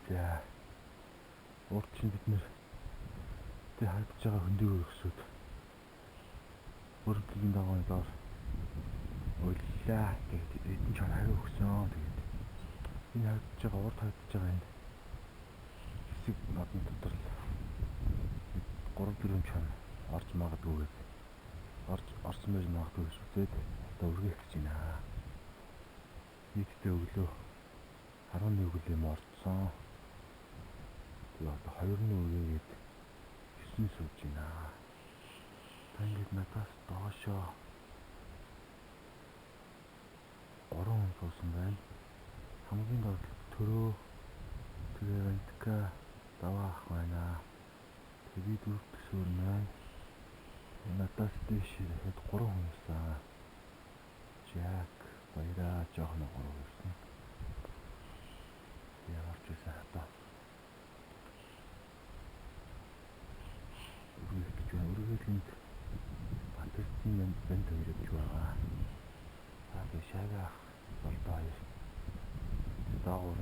За. Урд чинь бид нэр тэ харагдаж байгаа хөндөө өгсөд өргөгийн дагавын доор уллаа тэгээд эдэн чар хариу өгсөн. Тэгээд энэ харагдаж байгаа урд харагдаж байгаа энэ хэсэг нодны дотор л 3-4 чам орж магадгүй орсон байж магадгүй гэж үзээд одоо үргэх гэж байна. Нийтдээ өглөө 11 өглөө юм орцсон. Тэгээд одоо 2-ны үргээгээд 9 сууж байна. Та ингээд надаас доошоо 3 хүн суусан байна. Хамгийн доод төрөө тэгээ Вантка даваа ах байна. Тэгээд дөрөв төсөөр маань надаас дэш ирэхэд 3 хүн ирсэн. Жак баяраа жоохон 3 ирсэн. Яагаад ч байсан хата. Үргэлж энд Батэрдэн банд ирэж байгаа. Тэгээд шагаах болдоо хоёр. Даагуур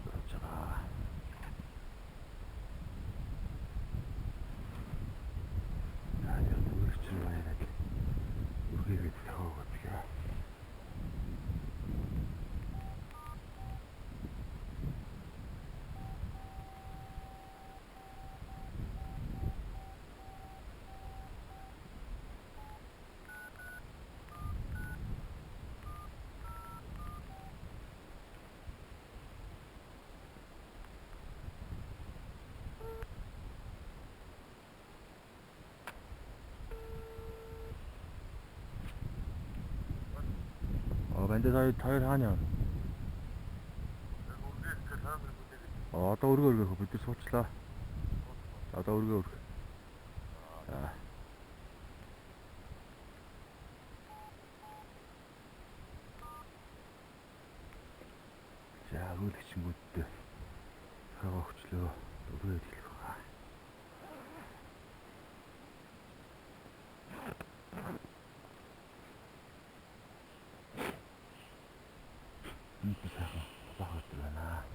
болж байгаа. Тэгээд үргэлж баяраад үргээгээд тахоогоо тэгээ. Бандад хоёр хаана явна? Одоо өргөө бид нар суучлаа. Одоо өргөө. За өгүүлэгчингүүдтэй цагаа өгчлөө. Өргөөд хэлэх байгаа. Нэг сайхан бахад байна.